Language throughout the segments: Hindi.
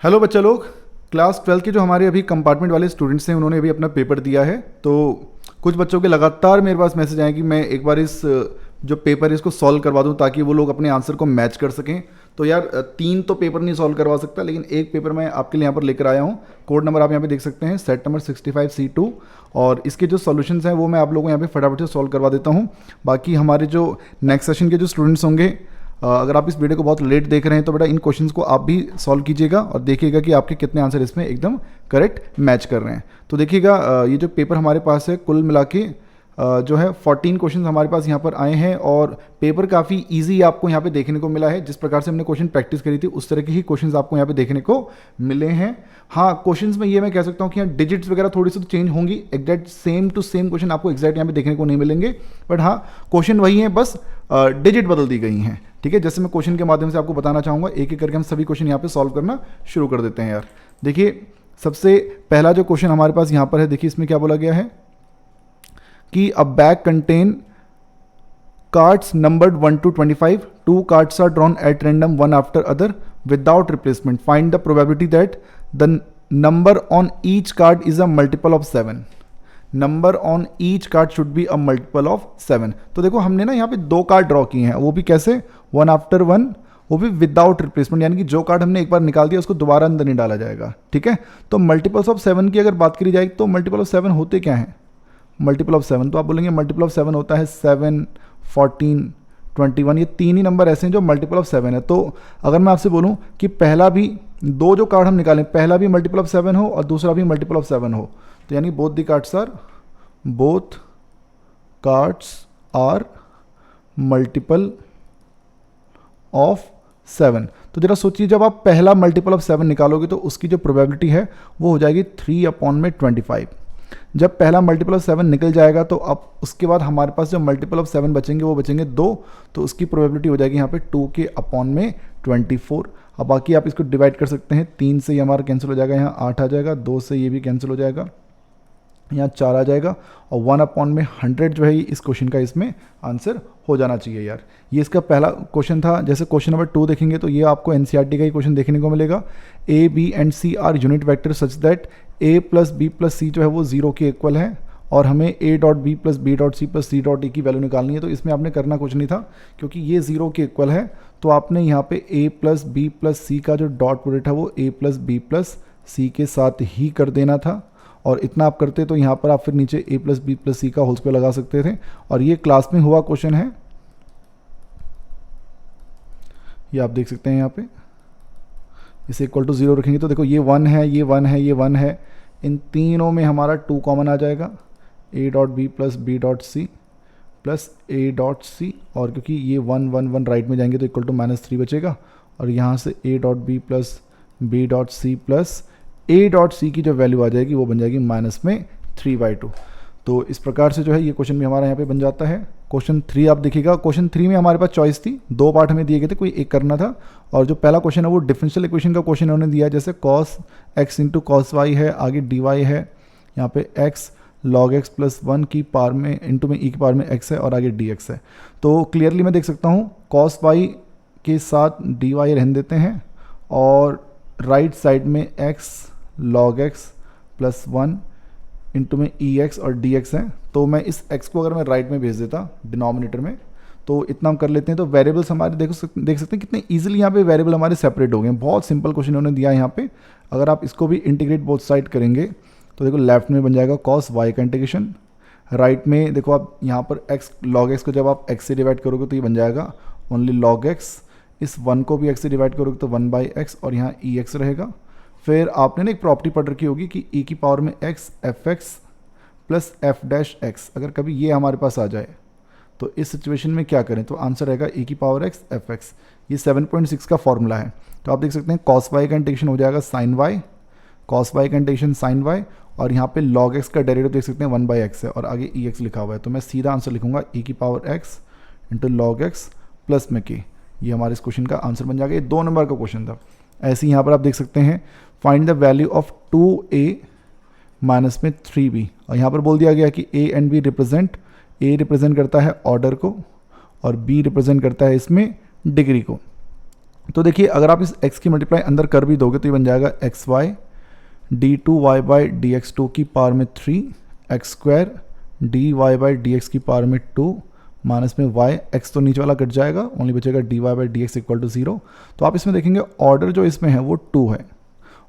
हेलो बच्चा लोग। क्लास 12 के जो हमारे अभी कंपार्टमेंट वाले स्टूडेंट्स हैं उन्होंने अभी अपना पेपर दिया है। तो कुछ बच्चों के लगातार मेरे पास मैसेज आए कि मैं एक बार इस जो पेपर है इसको सॉल्व करवा दूं ताकि वो लोग अपने आंसर को मैच कर सकें। तो यार 3 तो पेपर नहीं सॉल्व करवा सकता, लेकिन एक पेपर मैं आपके लिए यहाँ पर लेकर आया हूँ। कोड नंबर आप यहाँ पे देख सकते हैं, सेट नंबर 65C2। और इसके जो सॉल्यूशंस हैं वो मैं आप लोगों को यहाँ पे फटाफट से सॉल्व करवा देता हूँ। बाकी हमारे जो नेक्स्ट सेशन के जो स्टूडेंट्स होंगे, अगर आप इस वीडियो को बहुत लेट देख रहे हैं तो बेटा इन क्वेश्चंस को आप भी सॉल्व कीजिएगा और देखिएगा कि आपके कितने आंसर इसमें एकदम करेक्ट मैच कर रहे हैं। तो देखिएगा ये जो पेपर हमारे पास है कुल मिला के जो है 14 क्वेश्चंस हमारे पास यहाँ पर आए हैं और पेपर काफ़ी इजी आपको यहाँ पे देखने को मिला है। जिस प्रकार से हमने क्वेश्चन प्रैक्टिस करी थी उस तरह के ही क्वेश्चंस आपको यहाँ पे देखने को मिले हैं। हाँ, क्वेश्चंस में ये मैं कह सकता हूँ कि यहाँ डिजिट्स वगैरह थोड़ी सी तो चेंज होंगी, exact same to same question आपको एग्जैक्ट यहाँ पे देखने को नहीं मिलेंगे, बट हाँ क्वेश्चन वही है, बस डिजिट बदल दी गई हैं। ठीक है, जैसे मैं क्वेश्चन के माध्यम से आपको बताना चाहूँगा, एक एक करके हम सभी क्वेश्चन यहाँ पे सॉल्व करना शुरू कर देते हैं यार। देखिए सबसे पहला जो क्वेश्चन हमारे पास यहाँ पर है, देखिए इसमें क्या बोला गया है कि अ bag contain cards numbered 1 to 25, 2 cards are drawn at random one after other without replacement. Find the probability that the number on each card is a multiple of 7. Number on each card should be a multiple of 7। तो देखो हमने ना यहाँ पे 2 कार्ड ड्रॉ किए हैं, वो भी कैसे, 1 आफ्टर 1, वो भी विदाउट रिप्लेसमेंट, यानी कि जो कार्ड हमने एक बार निकाल दिया उसको दोबारा अंदर नहीं डाला जाएगा। ठीक है, तो मल्टीपल्स ऑफ 7 की अगर बात करी जाए तो मल्टीपल ऑफ 7 होते क्या हैं? मल्टीपल ऑफ 7 तो आप बोलेंगे मल्टीपल ऑफ 7 होता है 7, 14, 21, ये 3 ही नंबर ऐसे हैं जो मल्टीपल ऑफ 7 है। तो अगर मैं आपसे बोलूं कि पहला भी, 2 जो कार्ड हम निकालें, पहला भी मल्टीपल ऑफ 7 हो और दूसरा भी मल्टीपल ऑफ 7 हो, तो यानी both cards are multiple of 7। तो जरा सोचिए, जब आप पहला मल्टीपल ऑफ 7 निकालोगे तो उसकी जो प्रोबेबिलिटी है वो हो जाएगी 3/25। जब पहला मल्टीपल ऑफ 7 निकल जाएगा तो अब उसके बाद हमारे पास जो मल्टीपल ऑफ 7 बचेंगे वो बचेंगे 2, तो उसकी प्रोबेबिलिटी हो जाएगी यहाँ पे 2/24। अब बाकी आप इसको डिवाइड कर सकते हैं, 3 से ये हमारा कैंसिल हो जाएगा, यहाँ 8 आ जाएगा, 2 से ये भी कैंसिल हो जाएगा, यहाँ 4 आ जाएगा, और 1/100 जो है इस क्वेश्चन का इसमें आंसर हो जाना चाहिए यार। ये इसका पहला क्वेश्चन था। जैसे क्वेश्चन नंबर 2 देखेंगे तो ये आपको एनसीईआरटी का ही क्वेश्चन देखने को मिलेगा। A B and C are unit vector such that A plus B plus C जो है वो 0 के इक्वल है, और हमें A dot B plus B dot C plus C dot A की वैल्यू निकालनी है। तो इसमें आपने करना कुछ नहीं था, क्योंकि ये 0 के इक्वल है, तो आपने यहाँ पे ए प्लस बी प्लस सी का जो डॉट प्रोडक्ट है वो ए प्लस बी प्लस सी के साथ ही कर देना था। और इतना आप करते तो यहाँ पर आप फिर नीचे a प्लस बी प्लस सी का होल स्क्वायर लगा सकते थे। और ये क्लास में हुआ क्वेश्चन है, ये आप देख सकते हैं यहाँ पे, इसे इक्वल टू 0 रखेंगे तो देखो ये 1 है, ये 1 है, ये 1 है, इन तीनों में हमारा 2 कॉमन आ जाएगा, a dot B plus B dot C plus a dot C, और क्योंकि ये 1 1 1 राइट में जाएंगे तो इक्वल टू -3 बचेगा, और यहाँ से a dot B plus B dot C plus a dot C की जो वैल्यू आ जाएगी वो बन जाएगी -3/2। तो इस प्रकार से जो है ये क्वेश्चन भी हमारा यहाँ पे बन जाता है। क्वेश्चन 3 आप देखिएगा, क्वेश्चन 3 में हमारे पास चॉइस थी, 2 पार्ट हमें दिए गए थे, कोई एक करना था। और जो पहला क्वेश्चन है वो डिफरेंशियल इक्वेशन का क्वेश्चन उन्होंने दिया है, जैसे cos x into cos Y है, आगे dy है, यहाँ पे x log x प्लस 1 की पावर में इंटू में e की पावर में x है, और आगे dx है। तो क्लियरली मैं देख सकता हूँ cos y के साथ dy रहने देते हैं, और राइट साइड में x log x plus 1 into में ex और dx है। तो मैं इस x को अगर मैं राइट में भेज देता डिनोमिनेटर में, तो इतना हम कर लेते हैं। तो वेरिएबल्स हमारे देख सकते हैं कितने इजीली यहाँ पे वेरिएबल हमारे सेपरेट हो गए हैं। बहुत सिंपल क्वेश्चन उन्होंने दिया है यहाँ पे। अगर आप इसको भी इंटीग्रेट बोथ साइड करेंगे तो देखो लेफ्ट में बन जाएगा cos y का इंटीग्रेशन, राइट में देखो आप यहाँ पर x log x को जब आप x से डिवाइड करोगे तो ये बन जाएगा ओनली log x, इस 1 को भी x से डिवाइड करोगे तो 1/x, और यहाँ ex रहेगा। फिर आपने ना एक प्रॉपर्टी पढ़ रखी होगी कि e की पावर में x fx plus f dash x, अगर कभी ये हमारे पास आ जाए तो इस सिचुएशन में क्या करें, तो आंसर रहेगा e की पावर x fx। ये 7.6 का फॉर्मूला है। तो आप देख सकते हैं cos y का इंटीग्रेशन हो जाएगा sin y, cos y का इंटीग्रेशन sin y, और यहाँ पे log x का डेरिवेटिव देख सकते हैं 1/x है, और आगे ex लिखा हुआ है। तो मैं सीधा आंसर लिखूंगा e की power x into log x plus में k। ये हमारे इस क्वेश्चन का आंसर बन जाएगा। ये 2 नंबर का क्वेश्चन था। ऐसे ही यहाँ पर आप देख सकते हैं find the value of 2a minus में 3b, और यहाँ पर बोल दिया गया कि a and b represent, a represent करता है ऑर्डर को और b रिप्रेजेंट करता है इसमें डिग्री को। तो देखिए अगर आप इस x की मल्टीप्लाई अंदर कर भी दोगे तो ये बन जाएगा X Y D two Y by D X two की पावर में 3 X square D Y by D X की पावर में 2 माइनस में y, x तो नीचे वाला कट जाएगा, ओनली बचेगा D Y by D X equal to 0। तो आप इसमें देखेंगे ऑर्डर जो इसमें है वो 2 है,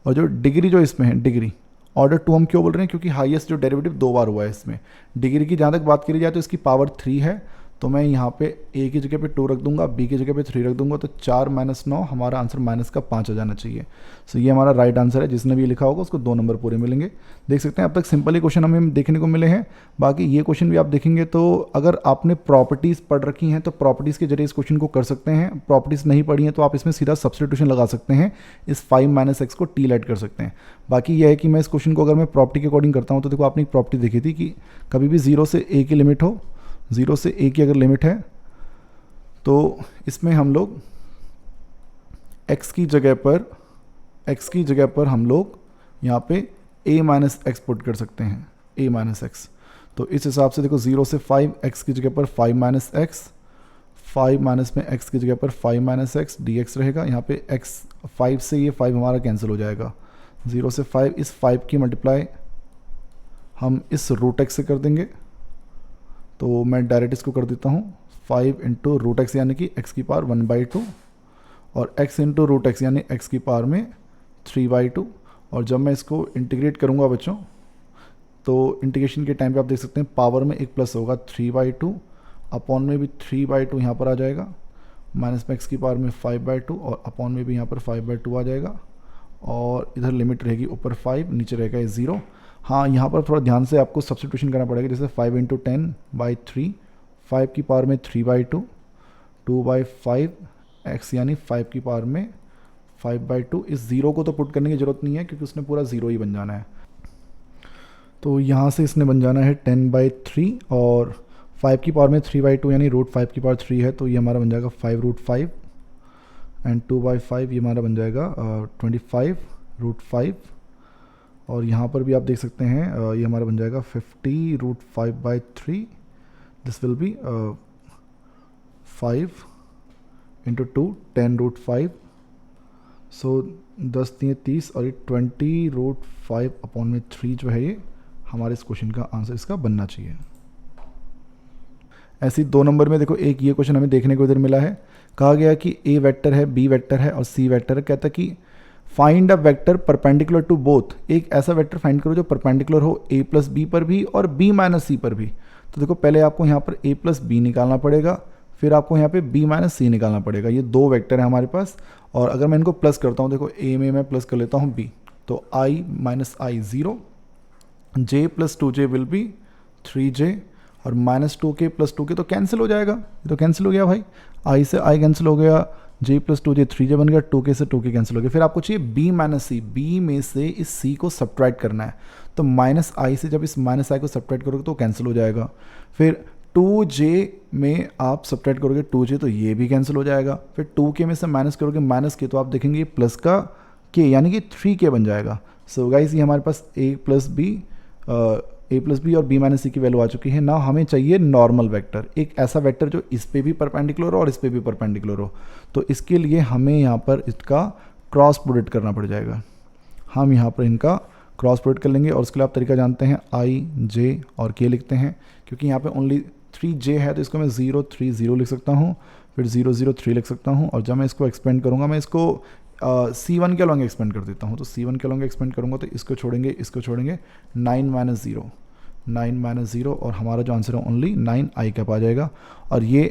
और जो डिग्री जो इसमें है डिग्री ऑर्डर 2 हम क्यों बोल रहे हैं, क्योंकि हाईएस्ट जो डेरिवेटिव 2 बार हुआ है इसमें। डिग्री की जहाँ तक बात करी जाए तो इसकी पावर 3 है, तो मैं यहाँ पे a की जगह पे 2 रख दूंगा, b की जगह पे 3 रख दूंगा, तो 4 माइनस 9 हमारा आंसर माइनस का 5 आ जाना चाहिए। सो ये हमारा राइट आंसर है। जिसने भी लिखा होगा उसको 2 नंबर पूरे मिलेंगे। देख सकते हैं अब तक सिंपल ही क्वेश्चन हमें देखने को मिले हैं। बाकी ये क्वेश्चन भी आप देखेंगे तो अगर आपने प्रॉपर्टीज़ पढ़ रखी हैं तो प्रॉपर्टीज़ के जरिए इस क्वेश्चन को कर सकते हैं। प्रॉपर्टीज़ नहीं पढ़ी हैं तो आप इसमें सीधा सब्स्टिट्यूशन लगा सकते हैं, इस 5 माइनस एक्स को टी लाइट कर सकते हैं। बाकी यह है कि मैं इस क्वेश्चन को अगर मैं प्रॉपर्टी के अकॉर्डिंग करता हूँ तो देखो आपने एक प्रॉपर्टी देखी थी कि कभी भी 0 से a की लिमिट हो, 0 से a की अगर लिमिट है तो इसमें हम लोग x की जगह पर हम लोग यहाँ पे a माइनस एक्स पुट कर सकते हैं, a माइनस एक्स। तो इस हिसाब से देखो 0 से 5 x की जगह पर 5 माइनस एक्स, 5 माइनस में x की जगह पर 5 माइनस एक्स dx रहेगा। यहाँ पे x 5 से ये 5 हमारा कैंसिल हो जाएगा। 0 से 5, इस 5 की मल्टीप्लाई हम इस रूट एक्स से कर देंगे। तो मैं डायरेक्ट इसको कर देता हूँ 5 इंटू रूट एक्स यानी कि x की पावर 1/2 और x इंटू रूट एक्स यानी x की पावर में 3/2। और जब मैं इसको इंटीग्रेट करूँगा बच्चों तो इंटीग्रेशन के टाइम पे आप देख सकते हैं पावर में एक प्लस होगा 3/2, अपॉन में भी 3/2 यहाँ पर आ जाएगा, माइनस में x की पावर में 5/2 और अपॉन में भी यहाँ पर 5/2 आ जाएगा। और इधर लिमिट रहेगी ऊपर 5, नीचे रहेगा ये 0। हाँ यहाँ पर थोड़ा ध्यान से आपको सब्स्टिट्यूशन करना पड़ेगा, जैसे 5 इंटू 10/3, 5 की पावर में 3/2, 2/5 x यानी 5 की पावर में 5/2। इस 0 को तो पुट करने की ज़रूरत नहीं है क्योंकि उसने पूरा 0 ही बन जाना है। तो यहाँ से इसने बन जाना है 10/3 और 5 की पावर में 3/2 यानी रूट 5 की पावर 3 है, तो ये हमारा बन जाएगा 5√5 एंड 2/5 ये हमारा बन जाएगा 25√5। और यहाँ पर भी आप देख सकते हैं ये हमारा बन जाएगा 50√5/3। This will be 5 into 2 10√5। सो 10 3 30 और ये 20√5 अपॉन में 3 जो है ये हमारे इस क्वेश्चन का आंसर इसका बनना चाहिए। ऐसे 2 नंबर में देखो एक ये क्वेश्चन हमें देखने को इधर मिला है। कहा गया कि a वेक्टर है, b वेक्टर है और c वेक्टर है। कहता है कि find a vector perpendicular to both. एक ऐसा वेक्टर फाइंड करो जो परपेंडिकुलर हो a प्लस बी पर भी और b माइनस सी पर भी। तो देखो पहले आपको यहाँ पर a प्लस बी निकालना पड़ेगा, फिर आपको यहाँ पे b माइनस सी निकालना पड़ेगा। ये 2 वेक्टर है हमारे पास और अगर मैं इनको प्लस करता हूँ, देखो a में मैं प्लस कर लेता हूँ b, तो i minus i 0, j plus 2j will be 3j और माइनस 2k प्लस 2k तो कैंसिल हो जाएगा। ये तो कैंसिल हो गया भाई, i से i कैंसिल हो गया, j प्लस 2j 3j बन गया, 2k से 2k कैंसिल हो गया। फिर आपको चाहिए b माइनस सी, b में से इस c को सब्ट्रैक्ट करना है। तो माइनस i से जब इस माइनस i को सब्ट्रैक्ट करोगे तो कैंसिल हो जाएगा। फिर 2j में आप सब्ट्रैक्ट करोगे 2j तो ये भी कैंसिल हो जाएगा। फिर 2k में से माइनस करोगे माइनस k तो आप देखेंगे प्लस का k यानी कि 3k बन जाएगा। सो गाइस ये हमारे पास a प्लस बी और b माइनस सी की वैल्यू आ चुकी है ना। हमें चाहिए नॉर्मल वेक्टर, एक ऐसा वेक्टर जो इस पे भी परपेंडिकुलर हो और इस पे भी परपेंडिकुलर हो। तो इसके लिए हमें यहाँ पर इसका क्रॉस प्रोडक्ट करना पड़ जाएगा। हम यहाँ पर इनका क्रॉस प्रोडक्ट कर लेंगे और उसके लिए आप तरीका जानते हैं, i j और k लिखते हैं। क्योंकि यहाँ पे ओनली 3j है तो इसको मैं 0 3 0 लिख सकता हूँ, फिर 0 0 3 लिख सकता हूँ। और जब मैं इसको एक्सपेंड करूँगा, मैं इसको C1 के अलॉन्ग एक्सपेंड कर देता हूँ। तो C1 के अलॉन्ग एक्सपेंड करूँगा तो इसको छोड़ेंगे 9 माइनस 0, 9 माइनस 0 और हमारा जो आंसर है ओनली 9 i कैप आ जाएगा। और ये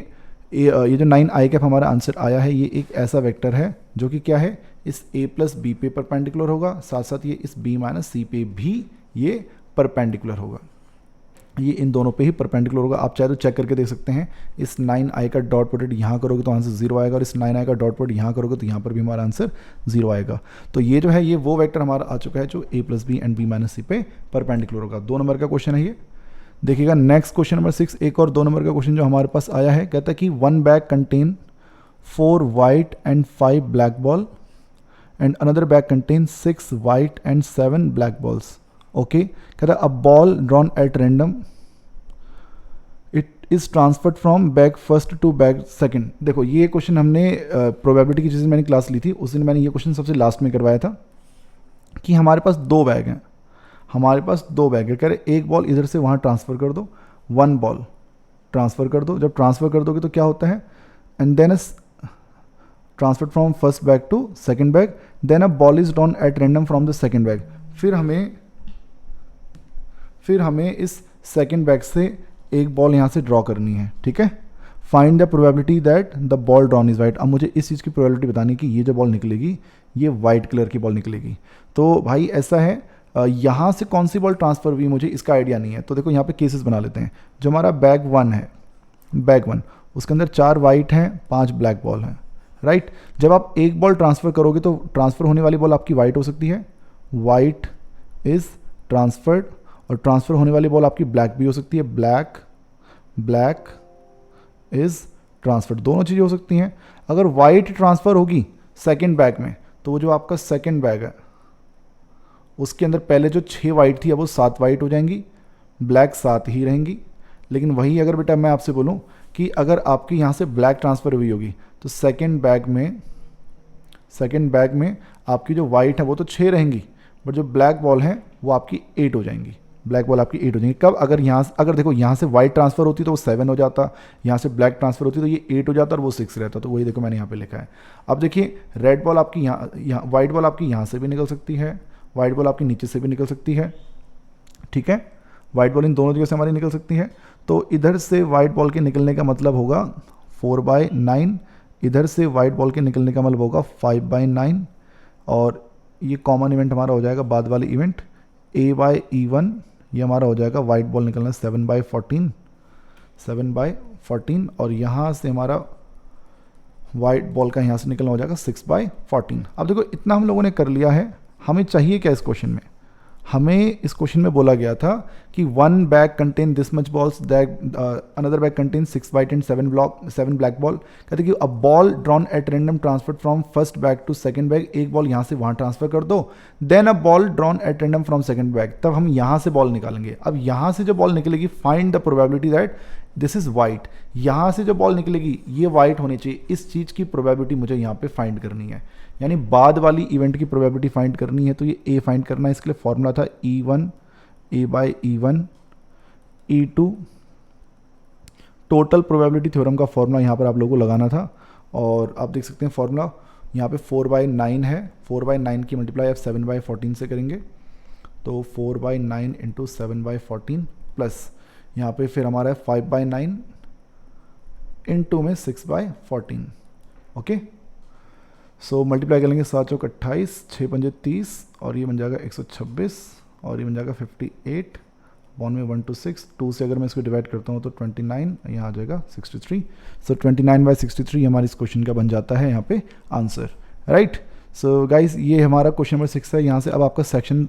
जो 9 i कैप हमारा आंसर आया है ये एक ऐसा वेक्टर है जो कि क्या है, इस a प्लस बी पे परपेंडिकुलर होगा, साथ साथ ये इस b माइनस सी पे भी ये परपेंडिकुलर होगा। ये इन दोनों पे ही परपेंडिकुलर होगा। आप चाहे तो चेक करके देख सकते हैं, इस 9i का डॉट प्रोडक्ट यहाँ करोगे तो आंसर 0 आएगा और इस 9i का डॉट प्रोडक्ट यहाँ करोगे तो यहाँ पर भी हमारा आंसर 0 आएगा। तो ये जो है ये वो वेक्टर हमारा आ चुका है जो a plus B and b minus C पे परपेंडिकुलर होगा। 2 नंबर का क्वेश्चन है ये। देखिएगा नेक्स्ट क्वेश्चन नंबर 6, एक और 2 नंबर का क्वेश्चन जो हमारे पास आया है। कहता है कि 1 bag contain 4 white and 5 black ball and another bag contain 6 white and 7 black balls. Okay, कहता है a ball drawn at random is transferred from bag first to bag second. देखो ये क्वेश्चन हमने प्रोबेबिलिटी की जिस दिन मैंने क्लास ली थी उस दिन मैंने ये क्वेश्चन सबसे लास्ट में करवाया था कि हमारे पास दो बैग हैं, हमारे पास दो बैग है, कह रहे एक बॉल इधर से वहाँ ट्रांसफ़र कर दो, वन बॉल ट्रांसफ़र कर दो। जब ट्रांसफ़र कर दोगे तो क्या होता है, and then transfer from first bag to second bag, then a ball is drawn at random from the second bag. फिर हमें इस सेकंड बैग से एक बॉल यहाँ से ड्रॉ करनी है, ठीक है। Find the probability that the ball drawn is white. अब मुझे इस चीज़ की प्रोबेबिलिटी बतानी कि ये जो बॉल निकलेगी ये वाइट कलर की बॉल निकलेगी। तो भाई ऐसा है, यहाँ से कौन सी बॉल ट्रांसफ़र हुई मुझे इसका आइडिया नहीं है। तो देखो यहाँ पे केसेस बना लेते हैं। जो हमारा बैग वन है, बैग वन, उसके अंदर 4 वाइट हैं, 5 ब्लैक बॉल हैं, राइट। जब आप एक बॉल ट्रांसफ़र करोगे तो ट्रांसफ़र होने वाली बॉल आपकी वाइट हो सकती है, वाइट इज़ ट्रांसफर्ड, और ट्रांसफ़र होने वाली बॉल आपकी ब्लैक भी हो सकती है, ब्लैक इज़ ट्रांसफर्ड। दोनों चीज़ें हो सकती हैं। अगर वाइट ट्रांसफ़र होगी सेकेंड बैग में तो वो जो आपका सेकेंड बैग है उसके अंदर पहले जो 6 वाइट थी अब वो 7 वाइट हो जाएंगी, ब्लैक 7 ही रहेंगी। लेकिन वही अगर बेटा मैं आपसे बोलूं कि अगर आपकी यहाँ से ब्लैक ट्रांसफ़र हुई होगी तो सेकेंड बैग में आपकी जो वाइट है वो तो 6 रहेंगी, बट जो ब्लैक बॉल है वो आपकी 8 हो जाएंगी, ब्लैक बॉल आपकी 8 हो जाएंगी। कब, अगर देखो यहाँ से वाइट ट्रांसफ़र होती तो वो 7 हो जाता, यहाँ से ब्लैक ट्रांसफ़र होती तो ये 8 हो जाता और वो 6 रहता। तो वही देखो मैंने यहाँ पे लिखा है। अब देखिए रेड बॉल आपकी यहाँ वाइट बॉल आपकी यहाँ से भी निकल सकती है, वाइट बॉल आपकी नीचे से भी निकल सकती है, ठीक है। वाइट बॉल इन दोनों जगह से हमारी निकल सकती है। तो इधर से वाइट बॉल के निकलने का मतलब होगा 4/9, इधर से वाइट बॉल के निकलने का मतलब होगा 5/9, और ये कॉमन इवेंट हमारा हो जाएगा बाद वाले इवेंट A/E1, ये हमारा हो जाएगा वाइट बॉल निकलना 7/14, और यहाँ से हमारा वाइट बॉल का यहाँ से निकलना हो जाएगा 6/14। अब देखो इतना हम लोगों ने कर लिया है। हमें चाहिए क्या इस क्वेश्चन में, हमें इस क्वेश्चन में बोला गया था कि one bag contain this much balls, another bag contain 6 white and 7 black ball. कहते कि a ball drawn at random transferred from first bag to second bag, एक बॉल यहाँ से वहाँ ट्रांसफर कर दो, then a ball drawn at random from second bag, तब हम यहाँ से बॉल निकालेंगे। अब यहाँ से जो बॉल निकलेगी, find the probability that this is white, यहाँ से जो बॉल निकलेगी ये वाइट होनी चाहिए, इस चीज़ की प्रोबेबिलिटी मुझे यहाँ पे फाइंड करनी है, यानी बाद वाली इवेंट की प्रोबेबिलिटी फाइंड करनी है। तो ये ए फाइंड करना है, इसके लिए फॉर्मूला था E1 A/E1 E2, total probability theorem का फॉर्मूला यहाँ पर आप लोगों को लगाना था। और आप देख सकते हैं फॉर्मूला यहाँ पे 4/9 है, 4/9 की मल्टीप्लाई आप 7/14 से करेंगे, तो 4/9 इंटू 7/14 प्लस यहाँ पे फिर हमारा है 5/9 इंटू में 6/14, ओके। सो मल्टीप्लाई करेंगे 7 चौक 28, 6 पंजे 30, और ये बन जाएगा 126, और ये बन जाएगा 58, बॉन में 1 to 6, 2 से अगर मैं इसको डिवाइड करता हूँ तो 29, यहाँ आ जाएगा 63। सो 29/63 हमारे इस क्वेश्चन का बन जाता है यहाँ पे आंसर, राइट। सो गाइस ये हमारा क्वेश्चन नंबर 6 है। यहाँ से अब आपका सेक्शन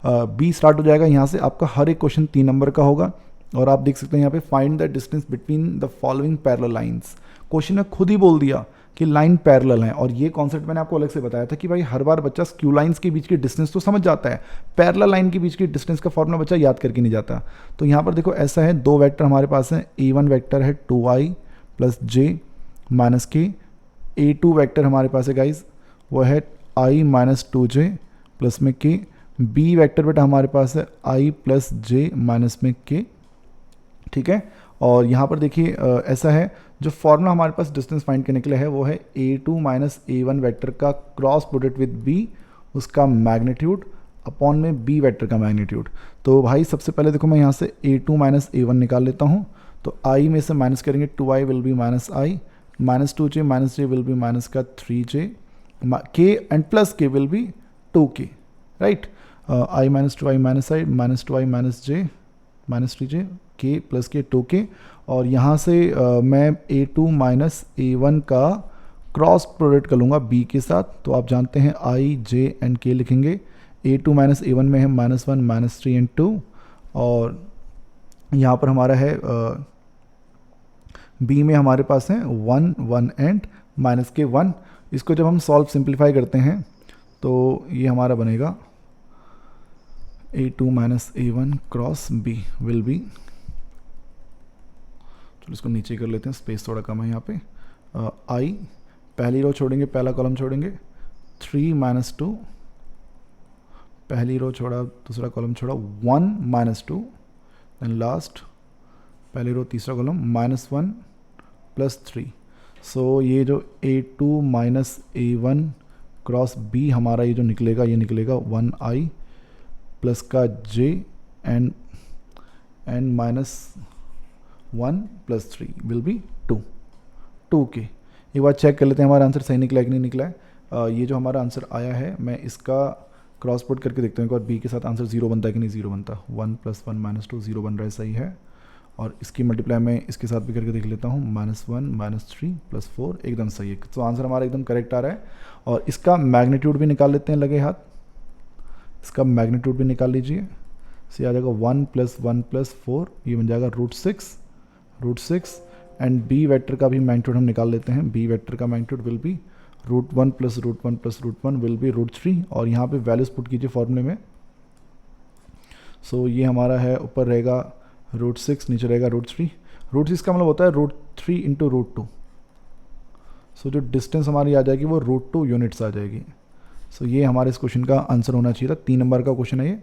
बी स्टार्ट हो जाएगा। यहाँ से आपका हर एक क्वेश्चन 3 नंबर का होगा, और आप देख सकते हैं यहाँ पे find the distance between the following parallel lines. Question ने खुद ही बोल दिया कि लाइन पैरेलल है, और ये कॉन्सेप्ट मैंने आपको अलग से बताया था कि भाई हर बार बच्चा स्क्यू लाइंस के बीच की डिस्टेंस तो समझ जाता है, पैरेलल लाइन के बीच की डिस्टेंस का फॉर्मूला बच्चा याद करके नहीं जाता। तो यहाँ पर देखो ऐसा है, दो वेक्टर हमारे पास हैं, A1 वेक्टर है 2i + j - k, A2 vector हमारे पास है गाइज वो है i - 2j + k, B vector बेटा हमारे पास है i + j - k, ठीक है। और यहाँ पर देखिए ऐसा है, जो फॉर्मूला हमारे पास डिस्टेंस फाइंड करने के लिए है वो है A2 - A1 वेक्टर का क्रॉस प्रोडक्ट विद B, उसका मैग्नीट्यूड अपॉन में B वेक्टर का मैग्नीट्यूड। तो भाई सबसे पहले देखो मैं यहाँ से A2 - A1 निकाल लेता हूँ, तो i में से माइनस करेंगे 2i will be -i, -2j -j will be minus का 3j, k and plus k will be 2k, right. i - 2i - i -2i -j -3j, k + k 2k, और यहाँ से मैं A2 - A1 का क्रॉस प्रोडक्ट कर लूँगा B के साथ। तो आप जानते हैं i, j एंड k लिखेंगे। A2 - A1 में है -1 -3 एंड 2, और यहाँ पर हमारा है B में हमारे पास है 1 1 एंड -k1। इसको जब हम सॉल्व सिंप्लीफाई करते हैं तो ये हमारा बनेगा A2 - A1 cross B will be, चलो इसको नीचे कर लेते हैं, स्पेस थोड़ा कम है यहाँ पे। आई पहली रो छोड़ेंगे, पहला कॉलम छोड़ेंगे, 3 - 2, पहली रो छोड़ा, दूसरा कॉलम छोड़ा, 1 - 2, देन लास्ट पहली रो तीसरा कॉलम -1 + 3। सो ये जो A2 - A1 क्रॉस B हमारा ये जो निकलेगा, ये निकलेगा 1i प्लस का j एंड -1 + 3 विल बी 2 के। एक बार चेक कर लेते हैं हमारा आंसर सही निकला है कि नहीं निकला है। ये जो हमारा आंसर आया है, मैं इसका क्रॉस पुट करके देखता हूँ एक बार, बी के साथ आंसर 0 बनता है कि नहीं। 0 बनता, 1 + 1 - 2 0 बन रहा है, सही है। और इसकी मल्टीप्लाई मैं इसके साथ भी करके देख लेता हूँ, -1 - 3 + 4 एकदम सही है। तो आंसर हमारा एकदम करेक्ट आ रहा है। और इसका मैग्नीट्यूड भी निकाल लेते हैं लगे हाथ, इसका मैग्नीट्यूड भी निकाल लीजिए। से आ जाएगा 1 + 1 + 4, ये बन जाएगा √6 एंड बी वेक्टर का भी मैग्नीट्यूड हम निकाल लेते हैं। बी वेक्टर का magnitude will be √1 + √1 + √1 will be √3। और यहाँ पे वैल्यूज पुट कीजिए फॉर्मूले में। सो ये हमारा है, ऊपर रहेगा √6, नीचे रहेगा √3। √6 का मतलब होता है √3 × √2। सो जो डिस्टेंस हमारी आ जाएगी वो √2 यूनिट्स आ जाएगी। सो ये हमारे इस क्वेश्चन का आंसर होना चाहिए था। 3 नंबर का क्वेश्चन है ये,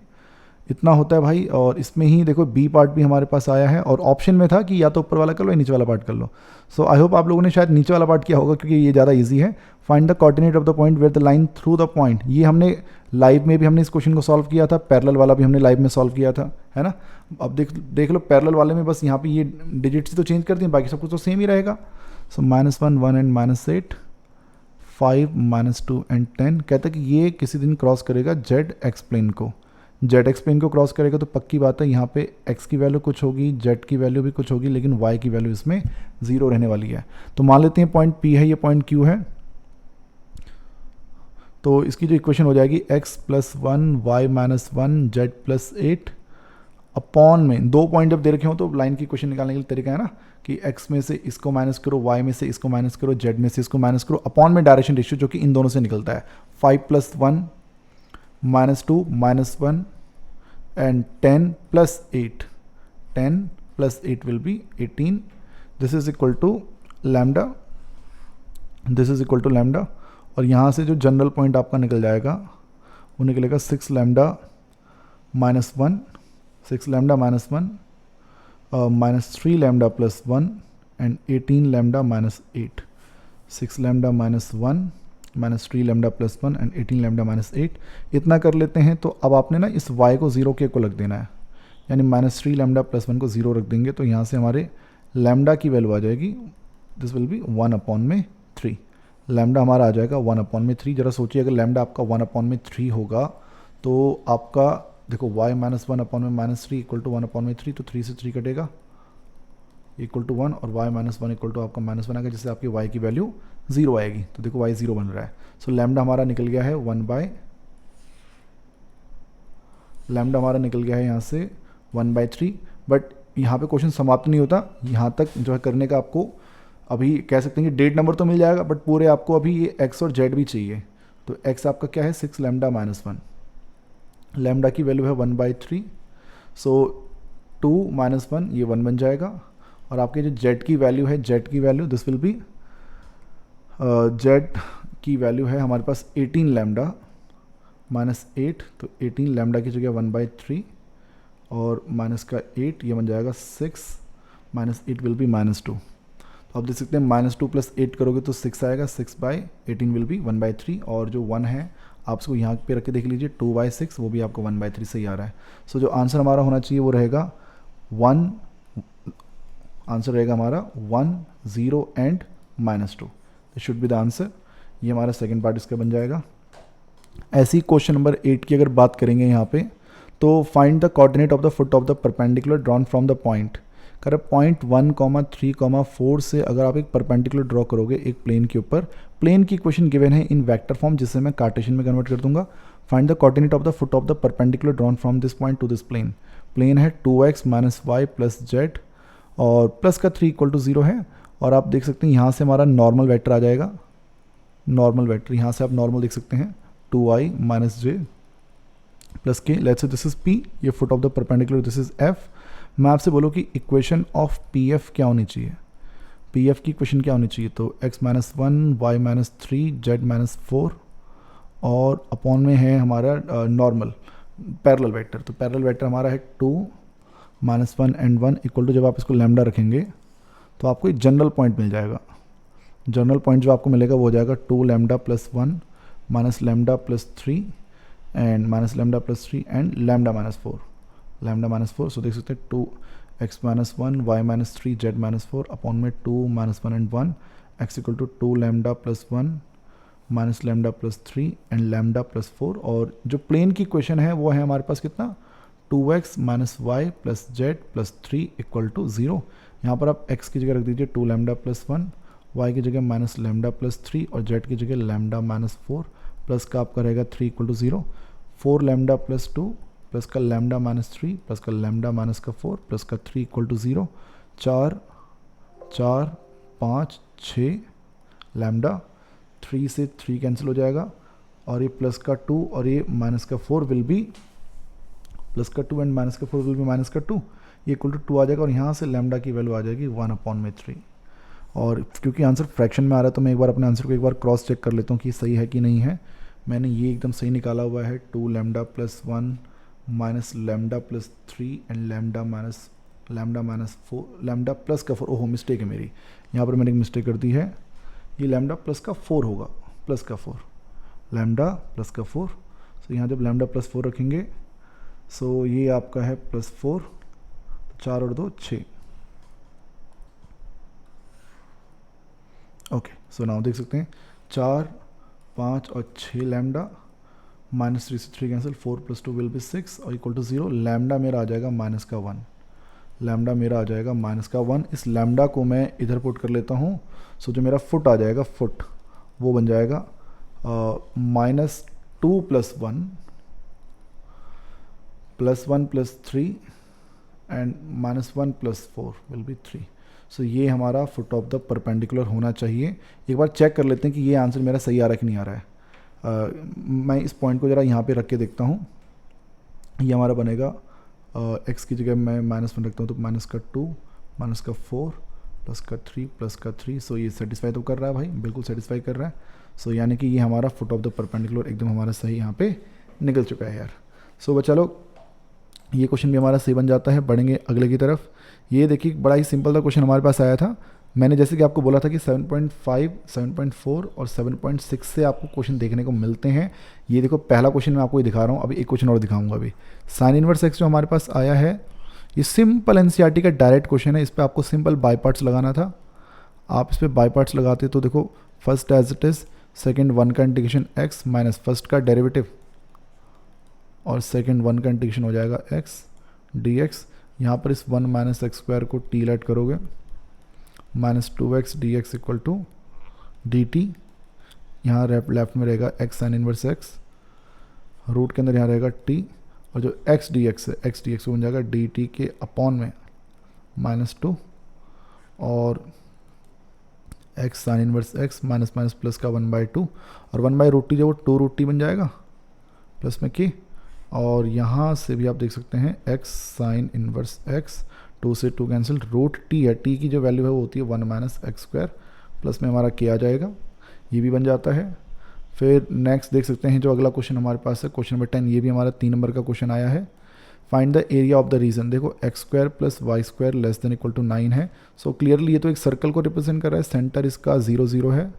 इतना होता है भाई। और इसमें ही देखो बी पार्ट भी हमारे पास आया है, और ऑप्शन में था कि या तो ऊपर वाला कर लो या नीचे वाला पार्ट कर लो। सो आई होप आप लोगों ने शायद नीचे वाला पार्ट किया होगा, क्योंकि ये ज़्यादा इजी है। Find the coordinate of the point where the line through the point. ये हमने लाइव में भी हमने इस क्वेश्चन को सॉल्व किया था, पैरेलल वाला भी हमने लाइव में सॉल्व किया था, है ना। अब देख लो पैरेलल वाले में बस यहाँ पे ये डिजिट्स तो चेंज कर दिए, बाकी सब कुछ तो सेम ही रहेगा। सो -1 1 एंड -8, 5 - 2 एंड 10। कहता है कि ये किसी दिन क्रॉस करेगा जेड एक्स प्लेन को। जेड एक्स प्लेन को क्रॉस करेगा तो पक्की बात है यहाँ पे एक्स की वैल्यू कुछ होगी, जेड की वैल्यू भी कुछ होगी, लेकिन वाई की वैल्यू इसमें 0 रहने वाली है। तो मान लेते हैं पॉइंट P है, ये पॉइंट Q है। तो इसकी जो इक्वेशन हो जाएगी x + 1 y - 1 z + 8 अपॉन में 2 पॉइंट जब दे रखे हो तो लाइन की इक्वेशन निकालने के लिए तरीका है ना कि x में से इसको माइनस करो, y में से इसको माइनस करो, z में से इसको माइनस करो, अपॉन में डायरेक्शन रेशियो जो कि इन दोनों से निकलता है। 5 + 1 -2 -1 and 10 + 8, 10 + 8 will be 18. This is equal to lambda, this is equal to lambda। और यहाँ से जो जनरल पॉइंट आपका निकल जाएगा वो निकलेगा 6 lambda -1, 6 lambda -1 -3 lambda +1 and 18 lambda -8। 6 lambda -1 -3 lambda +1 and 18 lambda -8। इतना कर लेते हैं। तो अब आपने ना इस y को 0 के को रख देना है, यानी -3 लैम्डा +1 को 0 रख देंगे तो यहाँ से हमारे लैम्डा की वैल्यू आ जाएगी, दिस विल बी 1/3। लैम्डा हमारा आ जाएगा 1/3। जरा सोचिए अगर लैम्डा आपका 1/3 होगा तो आपका देखो y - 1/3 = 1/3, तो 3 से 3 कटेगा = 1 और y - 1 = आपका -1 आएगा, जिससे आपकी y की वैल्यू 0 आएगी। तो देखो y 0 बन रहा है। सो लैम्डा हमारा निकल गया है लैम्डा हमारा निकल गया है यहाँ से 1/3। बट यहाँ पे क्वेश्चन समाप्त नहीं होता, यहाँ तक जो है करने का आपको अभी कह सकते हैं कि डेट नंबर तो मिल जाएगा, बट पूरे आपको अभी ये x और z भी चाहिए। तो x आपका क्या है 6 लैम्डा -1, लैम्डा की वैल्यू है 1/3। सो 2 - 1 ये 1 बन जाएगा। और आपके जो z की वैल्यू है, z की value this will be z की वैल्यू है हमारे पास 18 लैम्डा -8, तो 18 लैम्डा की जगह 1/3 और माइनस का 8, ये बन जाएगा 6 -8 विल बी -2। तो आप देख सकते हैं -2 + 8 करोगे तो 6 आएगा, 6/18 विल बी 1/3। और जो 1 है आप उसको यहाँ पे रख के देख लीजिए 2/6, वो भी आपको 1/3 सही आ रहा है। सो जो आंसर हमारा होना चाहिए वो रहेगा 1, आंसर रहेगा हमारा 1 0 and -2। This should be the answer. ये हमारा सेकंड पार्ट इसका बन जाएगा। ऐसी क्वेश्चन नंबर 8 की अगर बात करेंगे यहाँ पे, तो find the coordinate of the foot of the perpendicular drawn from the point. कर पॉइंट 1, 3, 4 से अगर आप एक परपेंडिकुलर ड्रॉ करोगे एक प्लेन के ऊपर, प्लेन की इक्वेशन गिवन है इन वेक्टर फॉर्म, जिसे मैं कार्टेशियन में कन्वर्ट कर दूंगा। Find the coordinate of the foot of the perpendicular drawn from this point to this plane. Plane है 2x - y + z और प्लस का 3 = 0 है। और आप देख सकते हैं यहाँ से हमारा नॉर्मल वेक्टर आ जाएगा, नॉर्मल वेक्टर यहाँ से आप नॉर्मल देख सकते हैं 2i - j + k। Let's say this is p, ये foot of the perpendicular, this is f। मैं आपसे बोलूँ कि इक्वेशन ऑफ पी एफ क्या होनी चाहिए, पी एफ की इक्वेशन क्या होनी चाहिए, तो x-1 y-3 z-4 और अपॉन में है हमारा नॉर्मल पैरेलल वेक्टर। तो पैरेलल वेक्टर हमारा है 2 -1 एंड 1 इक्वल टू, जब आप इसको लैम्डा रखेंगे तो आपको एक जनरल पॉइंट मिल जाएगा। जनरल पॉइंट जो आपको मिलेगा वो हो जाएगा 2 lambda plus 1 minus lambda plus 3 and minus lambda plus 3 and lambda minus 4। सो देख सकते हैं 2x-1 y-3 z-4 अपॉन में 2 -1 and 1 x equal to 2 lambda plus 1 minus lambda plus 3 and lambda plus 4। और जो प्लेन की इक्वेशन है वो है हमारे पास कितना, 2x minus Y plus Z plus 3 equal to 0। यहाँ पर आप x की जगह रख दीजिए 2 लैम्डा प्लस 1, y की जगह माइनस लैम्डा प्लस 3 और z की जगह लैम्डा माइनस 4, प्लस का आपका रहेगा 3 इक्वल टू 0, 4 लैम्डा प्लस 2 प्लस का लैम्डा माइनस 3 प्लस का लैम्डा माइनस का 4 प्लस का 3 इक्वल टू 0, 4 4 5 6 लैम्डा, 3 से 3 कैंसिल हो जाएगा और ये प्लस का 2 और ये माइनस का 4 विल बी प्लस का 2 एंड माइनस का 4 विल बी माइनस का 2, ये इक्वल टू 2 आ जाएगा और यहाँ से लैम्डा की वैल्यू आ जाएगी 1/3। और क्योंकि आंसर फ्रैक्शन में आ रहा है तो मैं एक बार अपने आंसर को एक बार क्रॉस चेक कर लेता हूँ कि सही है कि नहीं है। मैंने ये एकदम सही निकाला हुआ है, 2 lambda plus 1 minus lambda plus 3 and lambda minus 4 lambda plus का 4। ओहो मिस्टेक है मेरी, यहाँ पर मैंने एक मिस्टेक कर दी है, ये लैम्डा प्लस का 4 होगा, प्लस का 4 लैम्डा प्लस का 4। सो यहाँ जब लैम्डा प्लस 4 रखेंगे सो ये आपका है प्लस 4, 4 और 2 6। ओके, सो नाउ देख सकते हैं 4 5 और 6 लैम्डा माइनस 3 से 3 कैंसिल, 4 प्लस 2 विल बी 6 और इक्वल टू 0। लैम्डा मेरा आ जाएगा माइनस का 1, लैम्डा मेरा आ जाएगा माइनस का 1। इस लैम्डा को मैं इधर पुट कर लेता हूँ। सो जो मेरा फुट आ जाएगा, फुट वो बन जाएगा -2 plus 1 plus 1 plus 3 and -1 plus 4 will be 3। सो ये हमारा फुट ऑफ द परपेंडिकुलर होना चाहिए। एक बार चेक कर लेते हैं कि ये आंसर मेरा सही आ रहा है कि नहीं आ रहा है। मैं इस पॉइंट को ज़रा यहाँ पे रख के देखता हूँ। ये हमारा बनेगा x की जगह मैं -1 रखता हूँ तो माइनस का 2 माइनस का 4 प्लस का 3 प्लस का 3। सो ये सेटिस्फाई तो कर रहा है भाई, बिल्कुल सेटिस्फाई कर रहा है। सो यानी कि ये हमारा फुट ऑफ द परपेंडिकुलर एकदम हमारा सही यहाँ पे निकल चुका है यार। सो बच्चा लोग ये क्वेश्चन भी हमारा सही बन जाता है। बढ़ेंगे अगले की तरफ। ये देखिए बड़ा ही सिंपल सा क्वेश्चन हमारे पास आया था। मैंने जैसे कि आपको बोला था कि 7.5, 7.4 और 7.6 से आपको क्वेश्चन देखने को मिलते हैं। ये देखो पहला क्वेश्चन मैं आपको ये दिखा रहा हूँ, अभी एक क्वेश्चन और दिखाऊंगा। अभी साइन इनवर्स एक्स जो हमारे पास आया है, ये सिंपल एनसीईआरटी का डायरेक्ट क्वेश्चन है। इस पर आपको सिंपल बाई पार्ट्स लगाना था। आप इस पर बाई पार्ट्स लगाते तो देखो first as it is, second 1 का इंटीग्रेशन एक्स माइनस फर्स्ट का डेरिवेटिव और सेकेंड 1 का इंटीग्रेशन हो जाएगा एक्स डी एक्स। यहाँ पर इस 1 माइनस एक्स स्क्वायर को टी लेट करोगे, -2x dx equal to D T. यहाँ लेफ्ट में रहेगा x sine inverse x, root के अंदर यहाँ रहेगा t और जो x dx है, x dx बन जाएगा dt के अपॉन में -2 और x sine inverse x minus minus plus का 1/2 और 1/√t जो वो 2√t बन जाएगा प्लस में k। और यहाँ से भी आप देख सकते हैं x साइन इनवर्स x, 2 से 2 कैंसिल, रूट t है, t की जो वैल्यू है वो होती है 1 माइनस एक्स स्क्वायर, प्लस में हमारा k आ जाएगा, ये भी बन जाता है। फिर नेक्स्ट देख सकते हैं जो अगला क्वेश्चन हमारे पास है, क्वेश्चन नंबर 10। ये भी हमारा 3 नंबर का क्वेश्चन आया है। Find the area of the region. देखो X square plus Y square less than equal to 9 है। सो क्लियरली ये तो एक सर्कल को रिप्रेजेंट कर रहा है। सेंटर इसका 0 0 है,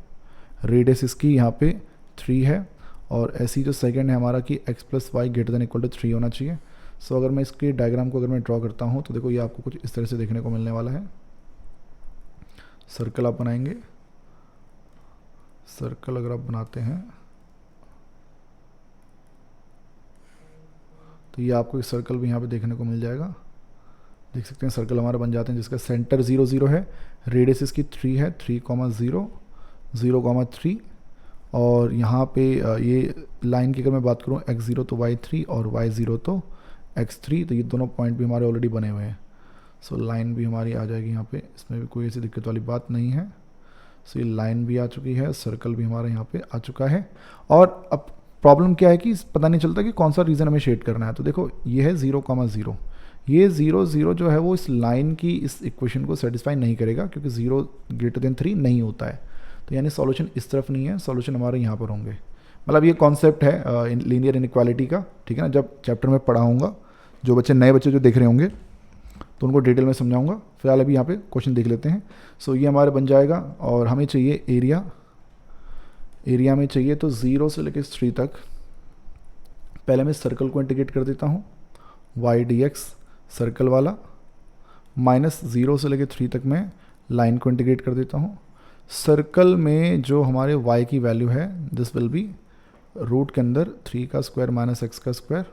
रेडियस इसकी यहाँ पे 3 है और ऐसी जो सेकंड है हमारा कि x plus Y greater than equal to 3 होना चाहिए। सो अगर मैं इसके डायग्राम को अगर मैं ड्रॉ करता हूँ तो देखो ये आपको कुछ इस तरह से देखने को मिलने वाला है। सर्कल आप बनाएंगे, सर्कल अगर आप बनाते हैं तो ये आपको एक सर्कल भी यहाँ पे देखने को मिल जाएगा। देख सकते हैं सर्कल हमारे बन जाते हैं जिसका सेंटर 0 0 है, रेडियस इसकी 3 है, 3,0 0,3 और यहाँ पे ये लाइन की अगर मैं बात करूँ x0 तो y3 और y0 तो x3, तो ये दोनों पॉइंट भी हमारे ऑलरेडी बने हुए हैं। सो लाइन भी हमारी आ जाएगी यहाँ पे, इसमें भी कोई ऐसी दिक्कत वाली बात नहीं है। सो ये लाइन भी आ चुकी है, सर्कल भी हमारा यहाँ पे आ चुका है। और अब प्रॉब्लम क्या है कि पता नहीं चलता कि कौन सा रीज़न हमें शेड करना है। तो देखो ये है 0,0, ये 0 0 जो है वो इस लाइन की इस इक्वेशन को सेटिस्फाई नहीं करेगा, क्योंकि 0 ग्रेटर देन 3 नहीं होता है। तो यानी सॉल्यूशन इस तरफ नहीं है, सॉल्यूशन हमारे यहाँ पर होंगे। मतलब ये कॉन्सेप्ट है लीनियर इनइक्वालिटी का, ठीक है ना। जब चैप्टर में पढ़ाऊँगा, जो बच्चे नए बच्चे जो देख रहे होंगे तो उनको डिटेल में समझाऊंगा। फिलहाल अभी यहाँ पे क्वेश्चन देख लेते हैं। सो ये हमारे बन जाएगा, और हमें चाहिए एरिया। एरिया में चाहिए तो 0 से लेकर 3 तक। पहले मैं सर्कल को इंटीग्रेट कर देता हूँ, वाई डी एक्स सर्कल वाला, माइनस 0 से लेकर 3 तक मैं लाइन को इंटीग्रेट कर देता हूँ। सर्कल में जो हमारे y की वैल्यू है, दिस विल बी रूट के अंदर 3 का स्क्वायर माइनस एक्स का स्क्वायर,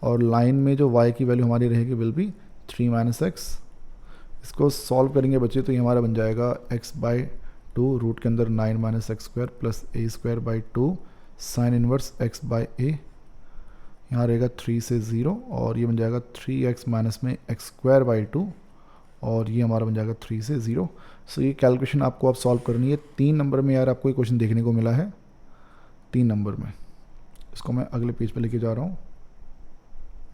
और लाइन में जो y की वैल्यू हमारी रहेगी विल बी 3 माइनस एक्स। इसको सॉल्व करेंगे बच्चे तो ये हमारा बन जाएगा x/2 रूट के अंदर 9 minus X square plus a square by 2 sine inverse x by a। यहाँ रहेगा 3 से 0, और ये बन जाएगा 3x माइनस में एक्स स्क्वायर बाई 2, और ये हमारा बन जाएगा 3 से 0। सो ये कैलकुलेशन आपको अब सॉल्व करनी है। 3 नंबर में यार आपको ये क्वेश्चन देखने को मिला है, 3 नंबर में। इसको मैं अगले पेज पे लेके जा रहा हूँ,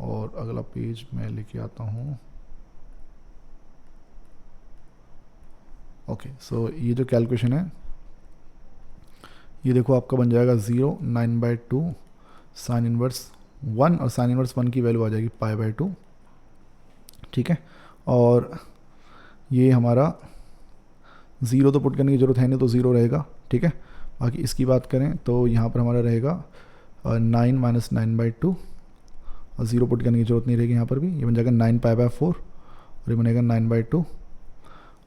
और अगला पेज मैं लेके आता हूँ। ओके, सो ये जो कैलकुलेशन है, ये देखो आपका बन जाएगा 0 9/2 साइन इनवर्स 1, और साइन इनवर्स 1 की वैल्यू आ जाएगी π/2, ठीक है। और ये हमारा 0 तो पुट करने की ज़रूरत है नहीं, तो 0 रहेगा, ठीक है। बाकी इसकी बात करें तो यहाँ पर हमारा रहेगा 9 माइनस 9/2, और 0 पुट करने की ज़रूरत नहीं रहेगी यहाँ पर भी। ये बन जाएगा 9 π/4, और ये बनेगा 9/2,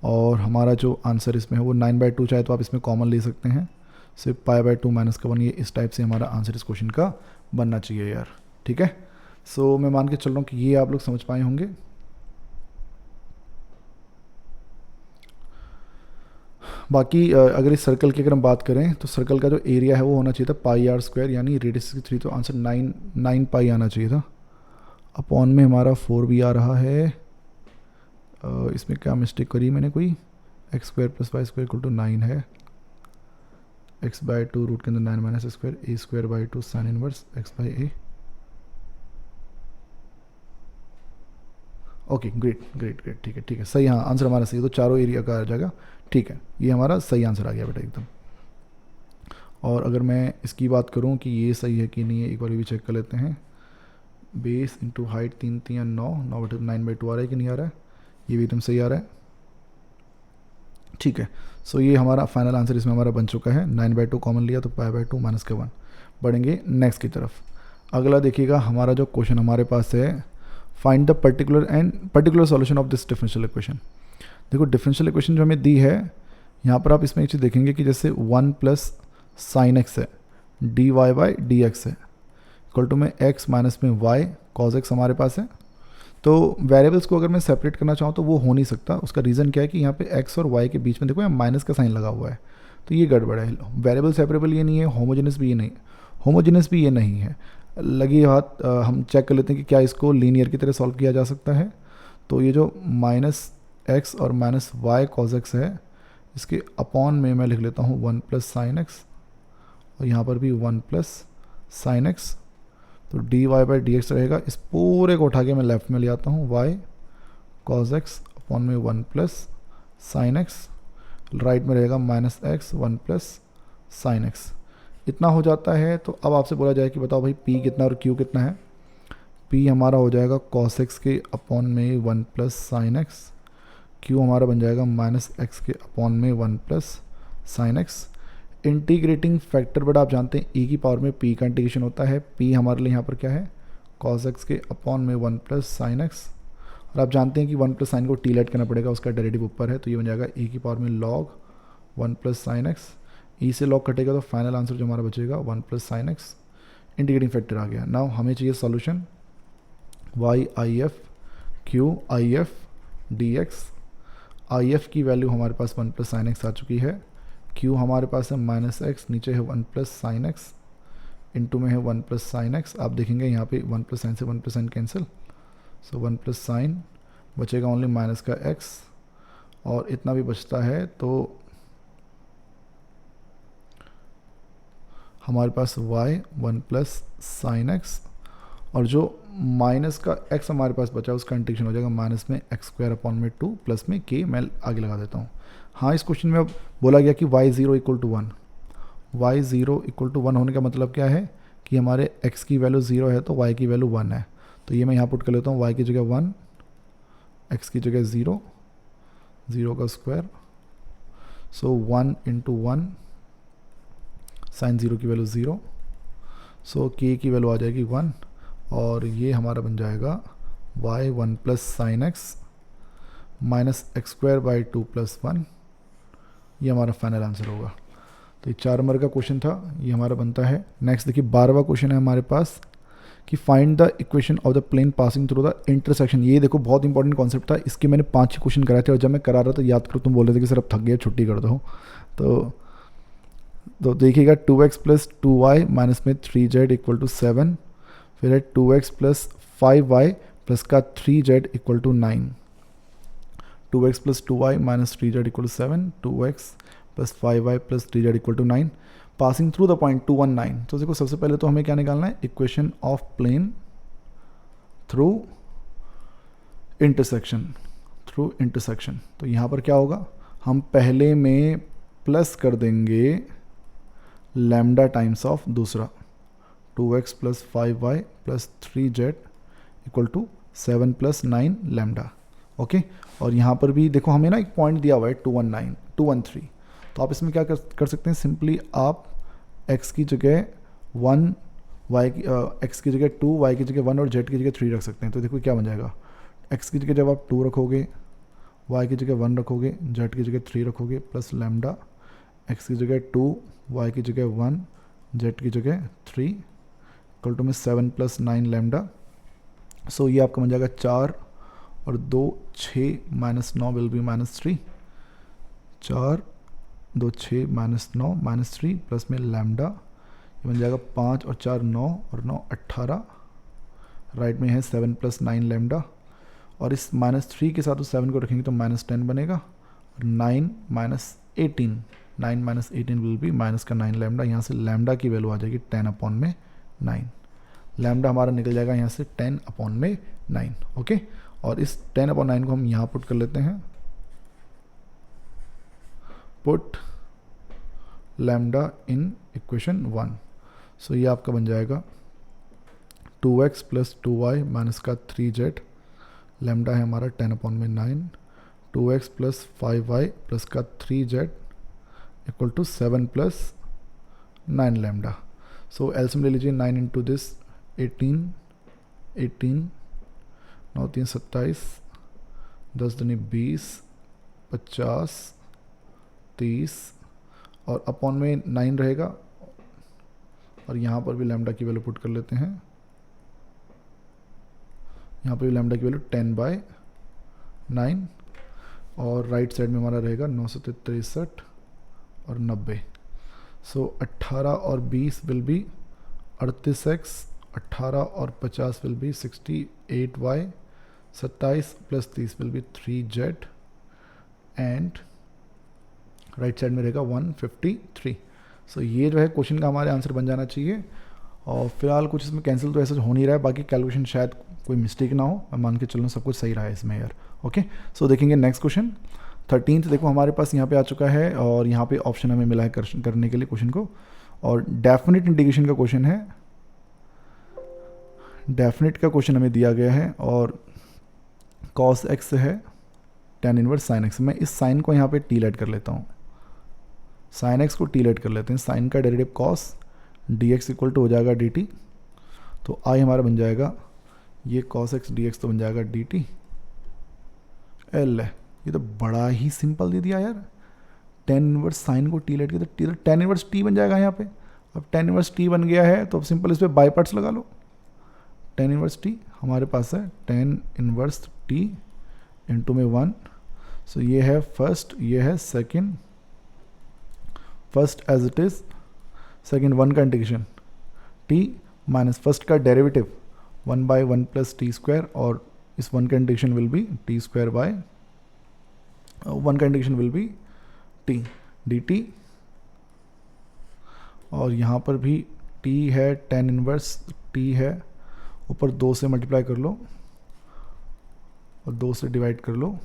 और हमारा जो आंसर इसमें है वो 9/2, चाहे तो आप इसमें कॉमन ले सकते हैं, सिर्फ π/2 माइनस का 1। ये इस टाइप से हमारा आंसर इस क्वेश्चन का बनना चाहिए यार, ठीक है। सो मैं मान के चल रहा हूँ कि ये आप लोग समझ पाए होंगे। बाकी अगर इस सर्कल की अगर हम बात करें तो सर्कल का जो एरिया है वो होना चाहिए था πr², यानी रेडियस की 3, तो आंसर 9 पाई आना चाहिए था। अपॉन में हमारा 4 भी आ रहा है। इसमें क्या मिस्टेक करी मैंने कोई, X square plus Y square equal to 9 है, x/2 रूट के अंदर 9 minus square a square by 2 sine inverse x by a। Okay, great great great, ठीक है ठीक है, सही। हाँ, आंसर हमारा सही है, तो चारों एरिया का आ जाएगा, ठीक है। ये हमारा सही आंसर आ गया बेटा एकदम। और अगर मैं इसकी बात करूं कि ये सही है कि नहीं है, एक बार भी चेक कर लेते हैं। बेस इंटू हाइट 3 3 9 9/2 आ रहा है कि नहीं आ रहा है, ये भी एकदम सही आ रहा है, ठीक है। सो ये हमारा फाइनल आंसर इसमें हमारा बन चुका है। 9/2 कॉमन लिया तो π/2 माइनस का 1। बढ़ेंगे नेक्स्ट की तरफ। अगला देखिएगा, हमारा जो क्वेश्चन हमारे पास है, find the particular solution of this differential equation. देखो डिफरेंशियल इक्वेशन जो हमें दी है, यहाँ पर आप इसमें एक चीज़ देखेंगे कि जैसे 1 प्लस साइन एक्स है, dy बाई डी एक्स है, इक्वल टू में x माइनस में y कॉज एक्स हमारे पास है। तो वेरिएबल्स को अगर मैं सेपरेट करना चाहूँ तो वो हो नहीं सकता। उसका रीज़न क्या है कि यहाँ पे x और y के बीच में देखो यहाँ माइनस का साइन लगा हुआ है, तो ये गड़बड़ है। वेरिएबल सेपरेबल ये नहीं है, होमोजेनस भी ये नहीं है। लगी बात, हम चेक कर लेते हैं कि क्या इसको लीनियर की तरह सॉल्व किया जा सकता है। तो ये जो माइनस एक्स और माइनस वाई कॉज एक्स है, इसके अपॉन में मैं लिख लेता हूँ 1 प्लस साइन एक्स, और यहाँ पर भी 1 प्लस साइन एक्स, तो dy बाई डी एक्स रहेगा। इस पूरे को उठा के मैं लेफ्ट में ले आता हूँ, y कॉज एक्स अपॉन में 1 प्लस साइन एक्स, राइट में रहेगा minus x 1 plus sine x. इतना हो जाता है। तो अब आपसे बोला जाए कि बताओ भाई p कितना और q कितना है। p हमारा हो जाएगा cos x के अपॉन में 1 प्लस साइन एक्स, q हमारा बन जाएगा माइनस एक्स के अपॉन में 1 plus sine X. Integrating factor but आप जानते हैं e की पावर में p का इंटीग्रेशन होता है। p हमारे लिए यहाँ पर क्या है, cos x के अपॉन में 1 प्लस साइन एक्स, और आप जानते हैं कि 1 प्लस साइन को टी लेट करना पड़ेगा, उसका डेरिवेटिव ऊपर है, तो ये बन जाएगा e की पावर में log 1 प्लस साइन एक्स। ई से लॉग कटेगा तो फाइनल आंसर जो हमारा बचेगा 1 plus sine X. Integrating factor आ गया। नाउ हमें चाहिए solution y I F Q I F D X. I F की वैल्यू हमारे पास 1 प्लस साइन एक्स आ चुकी है, q हमारे पास है माइनस एक्स, नीचे है 1 प्लस साइन एक्स, इंटू में है 1 प्लस साइन एक्स। आप देखेंगे यहाँ पे 1 प्लस साइन से 1 प्लस साइन कैंसिल, सो 1 प्लस साइन बचेगा ओनली माइनस का x, और इतना भी बचता है तो हमारे पास y 1 प्लस साइन एक्स, और जो माइनस का x हमारे पास बचा उसका इंटीग्रेशन हो जाएगा माइनस में एक्स स्क्वायर अपॉन में 2 प्लस में k, मैं आगे लगा देता हूँ। हाँ, इस क्वेश्चन में अब बोला गया कि y0 equal to 1, y0 equal to 1 होने का मतलब क्या है कि हमारे x की वैल्यू 0 है तो y की वैल्यू 1 है। तो ये मैं यहाँ पुट कर लेता हूँ, y की जगह 1, x की जगह 0, 0 का स्क्वायर, सो 1 इंटू 1, साइन 0 की वैल्यू 0, सो k की वैल्यू आ जाएगी 1, और ये हमारा बन जाएगा y1 plus sine x minus X square by 2 plus 1, ये हमारा फाइनल आंसर होगा। तो ये 4 नंबर का क्वेश्चन था, ये हमारा बनता है। नेक्स्ट देखिए 12वां क्वेश्चन है हमारे पास कि find the equation of the plane passing through the intersection. ये देखो बहुत इंपॉर्टेंट कॉन्सेप्ट था, इसके मैंने 5 क्वेश्चन कराए थे और जब मैं करा रहा था याद करो तुम बोल रहे थे कि सर अब थक गया छुट्टी कर दो। तो देखिएगा 2x प्लस 2y माइनस में 3z इक्वल टू 7, फिर है 2x प्लस 5y प्लस का 3z equal to 9, 2x plus 2y minus 3z equal to 7, 2x plus 5y plus 3z equal to 9, passing through the point 2 1 9। तो देखो सबसे पहले तो हमें क्या निकालना है, equation of plane through intersection. तो यहाँ पर क्या होगा, हम पहले में प्लस कर देंगे लैम्डा टाइम्स ऑफ दूसरा, 2x plus 5y plus 3z equal to 7 plus 9 lambda. Okay, और यहाँ पर भी देखो हमें ना एक पॉइंट दिया हुआ है 213, तो आप इसमें क्या कर सकते हैं, सिंपली आप x की जगह 1, x की जगह 2, y की जगह 1 और z की जगह 3 रख सकते हैं। तो देखो क्या बन जाएगा, x की जगह जब आप 2 रखोगे, y की जगह 1 रखोगे, z की जगह 3 रखोगे, प्लस लैम्डा x की जगह 2, y की जगह 1, z की जगह 3 इक्वल टू में 7 प्लस 9 लैम्डा। सो ये आपका बन जाएगा 4 और 2 6 minus 9 will be minus 3, 4 2 6 minus 9 minus 3 plus में लैम्डा, ये बन जाएगा 5 और 4 9 और 9 18, राइट में है 7 प्लस 9 लैम्डा, और इस माइनस 3 के साथ उस 7 को रखेंगे तो माइनस 10 बनेगा, और 9 minus 18, 9 minus 18 will be minus का 9 लैम्डा। यहाँ से लैम्डा की वैल्यू आ जाएगी 10 अपॉन में 9, लैम्डा हमारा निकल जाएगा यहाँ से 10 अपॉन में 9। ओके, और इस 10 अपॉन 9 को हम यहाँ पुट कर लेते हैं, पुट लैम्डा इन इक्वेशन 1। सो ये आपका बन जाएगा 2x प्लस 2y माइनस का 3z, लैम्डा है हमारा 10 अपॉन में 9, 2x प्लस 5y प्लस का 3z equal to 7 plus 9 lambda. So LCM ले लीजिए, 9 इंटू दिस 18, 9 3 27, 10 दूनी 20, 50, 30 और अपॉन में 9 रहेगा, और यहाँ पर भी लैम्डा की वैल्यू पुट कर लेते हैं, यहाँ पर भी लैम्डा की वैल्यू 10/9, और राइट साइड में हमारा रहेगा 963 और 90। सो 18 और 20 विल बी 38x, 18 और 50 will be 68y, 27 plus 30 will be 3z, and right side में रहेगा 153। सो ये जो है क्वेश्चन का हमारे आंसर बन जाना चाहिए। और फिलहाल कुछ इसमें कैंसिल तो ऐसा हो नहीं रहा है, बाकी कैलकुलेशन शायद कोई मिस्टेक ना हो, मैं मान के चलूँ सब कुछ सही रहा है इसमें यार। ओके, सो देखेंगे नेक्स्ट क्वेश्चन 13th। देखो हमारे पास यहाँ पे आ चुका है, और यहाँ पे ऑप्शन हमें मिला है करने के लिए क्वेश्चन को, और डेफिनेट इंटीग्रेशन का क्वेश्चन है, डेफिनेट का क्वेश्चन हमें दिया गया है, और cos x है tan इनवर्स sin x। मैं इस साइन को यहाँ पे टी लेट कर लेता हूँ, sin x को टी लेट कर लेते हैं, साइन का derivative cos dx equal to हो जाएगा dt, तो i हमारा बन जाएगा ये cos x dx तो बन जाएगा dt l है। ये तो बड़ा ही सिंपल दे दिया यार, tan इनवर्स साइन को टी लेट किया तो tan इनवर्स t बन जाएगा यहाँ पे। अब tan इनवर्स t बन गया है तो अब सिंपल इस पर बाई पार्ट्स लगा लो, tan इनवर्स t हमारे पास है tan इनवर्स t इंटू में 1, सो ये है फर्स्ट, ये है second, first as it is, second 1 का इंटीग्रेशन t माइनस फर्स्ट का डेरिवेटिव 1/1 प्लस टी स्क्वायर, और इस 1 का integration will be T square by 1 का integration will be t dt, और यहाँ पर भी t है, tan इनवर्स t है, ऊपर 2 से मल्टीप्लाई कर लो और 2 से डिवाइड कर लो,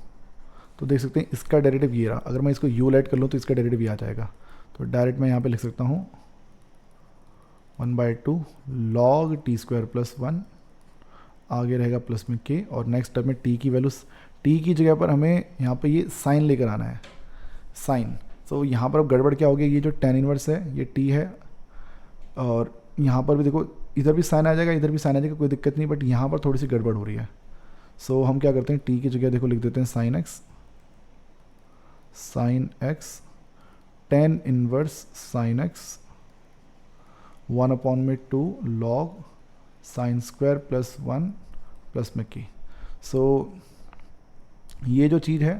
तो देख सकते हैं इसका डेरिवेटिव ये रहा। अगर मैं इसको u लेट कर लूँ तो इसका डेरिवेटिव ये आ जाएगा। तो डायरेक्ट मैं यहाँ पे लिख सकता हूँ 1/2 log t स्क्वायर प्लस 1, आगे रहेगा प्लस में k, और नेक्स्ट स्टेप में t की वैल्यू, t की जगह पर हमें यहाँ पे ये साइन लेकर आना है, साइन। तो यहाँ पर अब गड़बड़ क्या हो गया, ये जो tan इनवर्स है ये t है, और यहाँ पर भी देखो इधर भी साइन आ जाएगा, इधर भी साइन आ जाएगा, कोई दिक्कत नहीं, बट यहाँ पर थोड़ी सी गड़बड़ हो रही है। सो हम क्या करते हैं, t की जगह देखो लिख देते हैं sine x tan inverse sine x 1/2 log sine square plus 1 plus में k। सो ये जो चीज़ है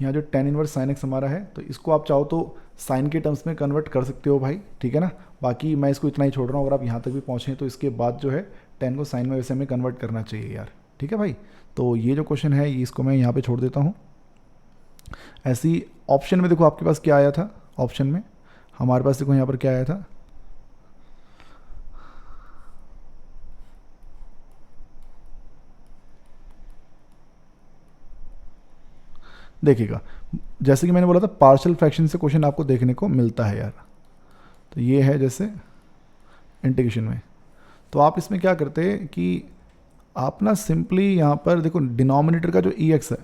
यहाँ जो tan इनवर्स साइन x हमारा है, तो इसको आप चाहो तो साइन के टर्म्स में कन्वर्ट कर सकते हो भाई, ठीक है ना। बाकी मैं इसको इतना ही छोड़ रहा हूँ, अगर आप यहाँ तक भी पहुँचें तो इसके बाद जो है tan को साइन में वैसे हमें कन्वर्ट करना चाहिए यार, ठीक है भाई। तो ये जो क्वेश्चन है इसको मैं यहाँ पे छोड़ देता हूँ। ऐसी ऑप्शन में देखो आपके पास क्या आया था, ऑप्शन में हमारे पास देखो यहाँ पर क्या आया था, देखिएगा जैसे कि मैंने बोला था पार्शियल फ्रैक्शन से क्वेश्चन आपको देखने को मिलता है यार। तो ये है जैसे इंटीग्रेशन में, तो आप इसमें क्या करते हैं कि आप ना सिंपली यहाँ पर देखो डिनोमिनेटर का जो ई एक्स है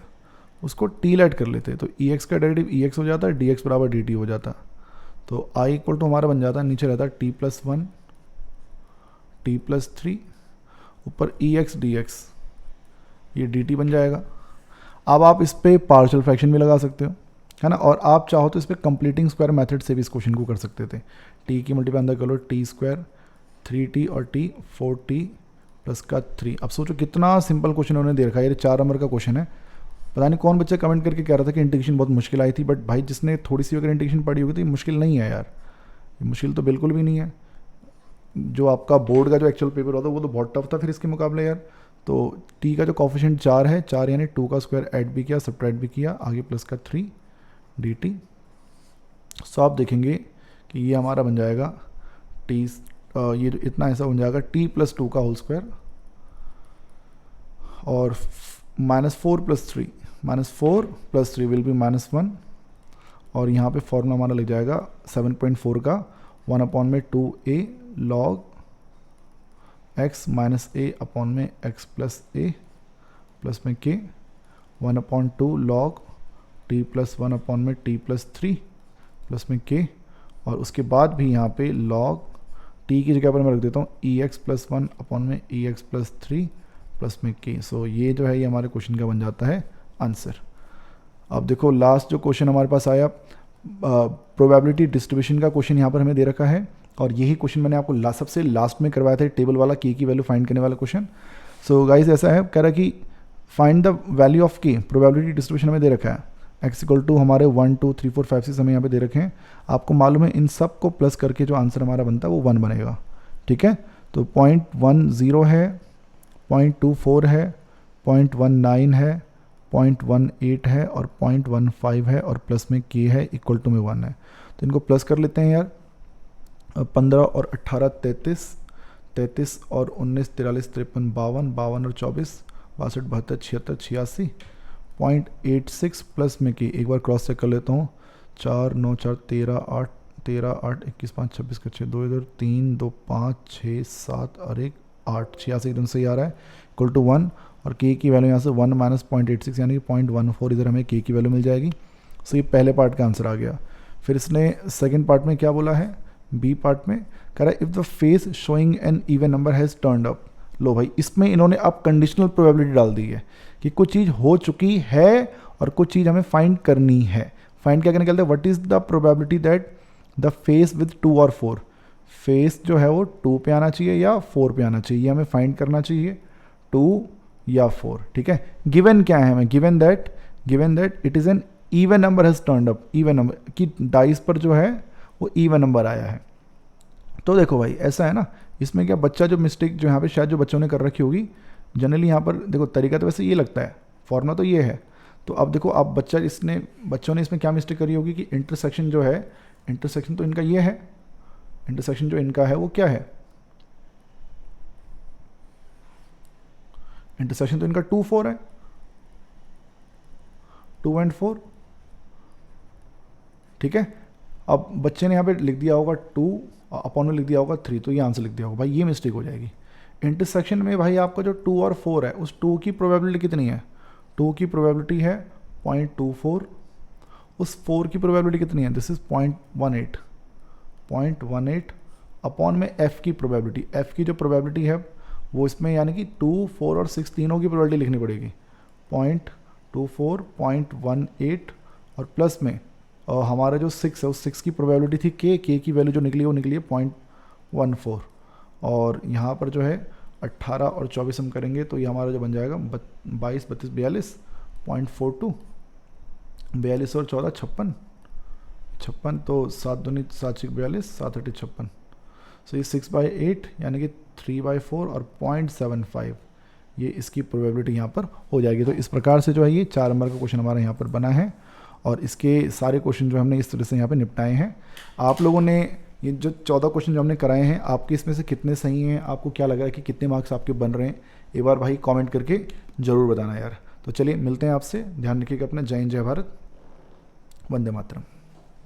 उसको टी लेट कर लेते हैं, तो ई एक्स का डेरिवेटिव ई एक्स हो जाता है, डी एक्स बराबर डी टी हो जाता। तो आई इक्वल टू हमारा बन जाता है, नीचे रहता है टी प्लस 1 टी प्लस 3, ऊपर ई एक्स डी एक्स, ये डी टी बन जाएगा। अब आप इस पर पार्शियल फ्रैक्शन भी लगा सकते हो, है ना, और आप चाहो तो इस पर कंप्लीटिंग स्क्वायर मेथड से भी इस क्वेश्चन को कर सकते थे। टी की मल्टीप्लाई अंदर कर लो, टी स्क्वायर 3t और t 4t प्लस का 3। अब सोचो कितना सिंपल क्वेश्चन उन्होंने दे रखा है, ये 4 नंबर का क्वेश्चन है। पता नहीं कौन बच्चा कमेंट करके कह रहा था कि इंटीग्रेशन बहुत मुश्किल आई थी, बट भाई जिसने थोड़ी सी अगर इंटीग्रेशन पढ़ी होगी तो ये मुश्किल नहीं है यार, ये मुश्किल तो बिल्कुल भी नहीं है। जो आपका बोर्ड का जो एक्चुअल पेपर होता है वो तो बहुत टफ था फिर इसके मुकाबले यार। तो टी का जो कॉफिशिएंट 4 है, 4 यानी 2 का स्क्वायर ऐड भी किया, सब्ट्रैक्ट भी किया, आगे प्लस का 3 डी टी। सो आप देखेंगे कि ये हमारा बन जाएगा टी, ये जो इतना ऐसा बन जाएगा t प्लस 2 का होल स्क्वायर और -4 प्लस 3, -4 प्लस 3 विल बी -1, और यहाँ पे फॉर्मूला हमारा लग जाएगा 7.4 का 1/2a log x minus a upon में x प्लस a प्लस में k 1/2 log t plus 1 upon में t प्लस 3 प्लस में k, और उसके बाद भी यहाँ पे log t की जगह पर मैं रख देता हूँ ई एक्स प्लस 1 अपॉन में ई एक्स प्लस 3 प्लस में k। सो ये जो है ये हमारे क्वेश्चन का बन जाता है आंसर। अब देखो लास्ट जो क्वेश्चन हमारे पास आया, प्रोबेबिलिटी डिस्ट्रीब्यूशन का क्वेश्चन यहाँ पर हमें दे रखा है, और यही क्वेश्चन मैंने आपको सबसे लास्ट में करवाया था, टेबल वाला k की वैल्यू फाइंड करने वाला क्वेश्चन। सो गाइज ऐसा है, कह रहा कि find the value of k, probability distribution हमें दे रखा है, x इक्वल टू हमारे 1 2 3 4 5 6 हमें यहाँ पे दे रखे हैं। आपको मालूम है इन सब को प्लस करके जो आंसर हमारा बनता है वो 1 बनेगा, ठीक है। तो 0.10 है, 0.24 है, 0.19 है, 0.18 है और 0.15 है, और प्लस में k है इक्वल टू में 1 है। तो इनको प्लस कर लेते हैं यार, 15 और 18 33, 33 और 19 43 53 52, 52 और 24 62 72 76 86, 0.86 प्लस में k, एक बार क्रॉस चेक कर लेता हूँ, 4 9 4 13 8 13 8 21 5 26 का 6 2 इधर 3 2 5 6 7 और 1 8 86 एकदम सही आ रहा है, इक्वल टू 1, और k की वैल्यू यहाँ से 1 माइनस 0.86 यानी कि 0.14 इधर हमें k की वैल्यू मिल जाएगी। सो ये पहले पार्ट का आंसर आ गया। फिर इसने सेकंड पार्ट में क्या बोला है, बी पार्ट में कह रहा है if the face showing an even number has turned up. लो भाई इसमें इन्होंने अब कंडीशनल प्रोबेबिलिटी डाल दी है कि कुछ चीज़ हो चुकी है और कुछ चीज़ हमें फाइंड करनी है। फाइंड क्या करने के लिए, what is the probability that the face with 2 और 4, फेस जो है वो 2 पे आना चाहिए या 4 पे आना चाहिए, हमें फाइंड करना चाहिए 2 या 4, ठीक है। गिवन क्या है हमें, given that it is an even number has turned up, even number की डाइस पर जो है वो इवन नंबर आया है। तो देखो भाई ऐसा है ना, इसमें क्या बच्चा जो मिस्टेक जो यहाँ पे शायद जो बच्चों ने कर रखी होगी, जनरली यहाँ पर देखो तरीका तो वैसे ये लगता है, फॉर्मूला तो ये है। तो अब देखो अब बच्चों ने इसमें क्या मिस्टेक करी होगी कि इंटरसेक्शन जो है, इंटरसेक्शन तो इनका ये है, इंटरसेक्शन जो इनका है वो क्या है, इंटरसेक्शन तो इनका 2 4 है, 2 एंड 4, ठीक है। अब बच्चे ने यहाँ पे लिख दिया होगा 2 अपॉन में लिख दिया होगा 3, तो ये आंसर लिख दिया होगा भाई, ये मिस्टेक हो जाएगी। इंटरसेक्शन में भाई आपका जो 2 और 4 है, उस 2 की प्रोबेबिलिटी कितनी है, 2 की प्रोबेबिलिटी है 0.24, उस 4 की प्रोबेबिलिटी कितनी है, दिस इज 0.18 अपॉन में f की प्रोबेबिलिटी, f की जो प्रोबेबिलिटी है वो इसमें यानी कि 2, 4 और 6 तीनों की प्रोबेबिलिटी लिखनी पड़ेगी, 0.24, 0.18 और प्लस में हमारा जो 6 है उस 6 की प्रोबेबिलिटी थी k की वैल्यू जो निकली वो निकली है 0.14, और यहाँ पर जो है 18 और 24 हम करेंगे तो ये हमारा जो बन जाएगा 22, 32, 42, 0.42, 42 और 14 56, तो 7 दूनी 7 6 42, 7 8 56, सो ये 6/8 यानी कि 3/4 और 0.75, ये इसकी प्रोबेबिलिटी यहाँ पर हो जाएगी। तो इस प्रकार से जो है ये 4 नंबर का क्वेश्चन हमारा यहाँ पर बना है, और इसके सारे क्वेश्चन जो हमने इस तरह से यहाँ पे निपटाए हैं। आप लोगों ने ये जो 14 क्वेश्चन जो हमने कराए हैं, आपके इसमें से कितने सही हैं, आपको क्या लग रहा है कि कितने मार्क्स आपके बन रहे हैं, एक बार भाई कमेंट करके ज़रूर बताना यार। तो चलिए मिलते हैं आपसे, ध्यान रखिएगा अपना। जय हिंद, जय भारत, वंदे मातरम।